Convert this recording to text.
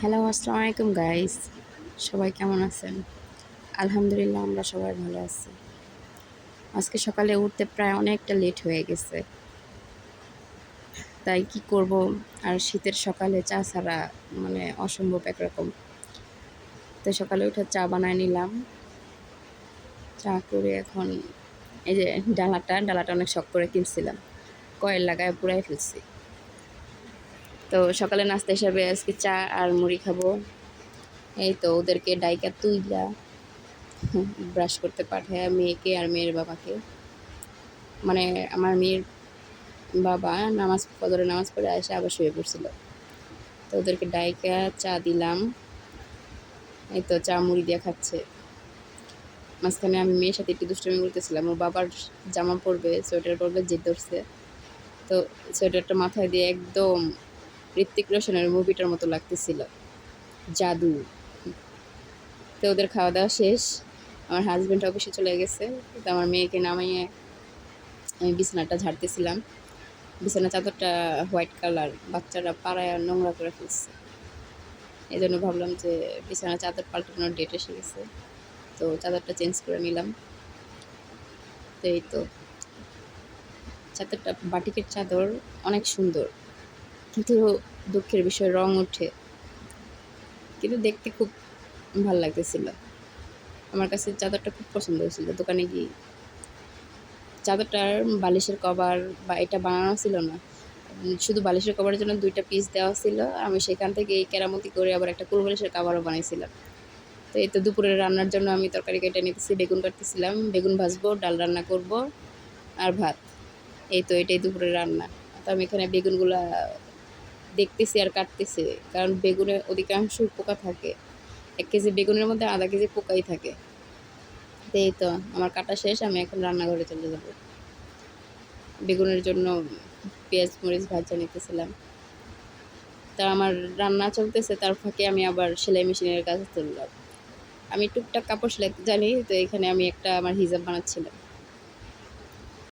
Hello, আসসালামু আলাইকুম guys. সবাই কেমন আছেন? আলহামদুলিল্লাহ আমরা সবাই ভালো আছি। আজকে সকালে উঠতে প্রায় অনেকটা লেট হয়ে গেছে। তাই কি করব, আর শীতের সকালে চা ছাড়া অসম্ভব একরকম। তো সকালে উঠে চা বানায় নিলাম। চা করে এখন এই যে ডালাটা অনেক শখ করে কিনছিলাম। কয়েল লাগায় পুড়াই ফেলছি। তো সকালে নাস্তা হিসাবে আজকে চা আর মুড়ি খাবো। এই তো ওদেরকে ডাইকা তুইলা ব্রাশ করতে পাঠায় মেয়েকে আর মেয়ের বাবাকে। মানে আমার মেয়ের বাবা ফজরের নামাজ পড়ে এসে আবার শুয়ে পড়ছিল। তো ওদেরকে ডাইকা চা দিলাম। এই তো চা মুড়ি দিয়ে খাচ্ছে। মাঝখানে আমি মেয়ের সাথে একটু দুষ্টুমি করতেছিলাম। ওর বাবার জামা পরবে, সোয়েটার পরবে, জেদ ধরছে। তো সোয়েটারটা মাথায় দিয়ে একদম ঋত্বিক রোশনের মুভিটার মতো লাগতেছিল, জাদু। তো ওদের খাওয়া দাওয়া শেষ। আমার হাজব্যান্ড অফিসে চলে গেছে। তো আমার মেয়েকে নামাইয়ে আমি বিছানাটা ঝাড়তেছিলাম। বিছানা চাদরটা হোয়াইট কালার, বাচ্চারা পাড়ায় নোংরা করে ফেলছে। এই জন্য ভাবলাম যে বিছানা চাদর পাল্টানোর ডেট এসে গেছে, তো চাদরটা চেঞ্জ করে নিলাম। তো এই তো চাদরটা বাটিকের চাদর, অনেক সুন্দর, কিন্তু দুঃখের বিষয় রং ওঠে, কিন্তু দেখতে খুব ভালো লাগতেছিল। আমার কাছে চাদরটা খুব পছন্দ হয়েছিল। দোকানে গিয়ে চাদরটার বালিশের কভার বা এটা বানানো ছিল না, শুধু বালিশের কভারের জন্য 2টা পিস দেওয়া ছিল। আমি সেখান থেকে এই কেরামতি করে আবার একটা কুল বালিশের কভারও বানাইছিলাম। তো এই তো দুপুরের রান্নার জন্য আমি তরকারি কেটে নিতেছি, বেগুন কাটতেছিলাম। বেগুন ভাজবো, ডাল রান্না করব, আর ভাত। এই তো এটাই দুপুরের রান্না। তো আমি এখানে বেগুনগুলা দেখতেছি আর কাটতেছি, কারণ বেগুনে অধিকাংশ পোকা থাকে। 1 কেজি বেগুনের মধ্যে আধা কেজি পোকাই থাকে। তো এই তো আমার কাটা শেষ, আমি এখন রান্নাঘরে চলে যাব। বেগুনের জন্য পেঁয়াজ মরিচ ভাজা নিতেছিলাম। তা আমার রান্না চলতেছে, তার ফাঁকে আমি আবার সেলাই মেশিনের কাজ তুললাম। আমি টুকটাক কাপড় সেলাইতে জানি, তো এখানে আমি একটা আমার হিজাব বানাচ্ছিলাম।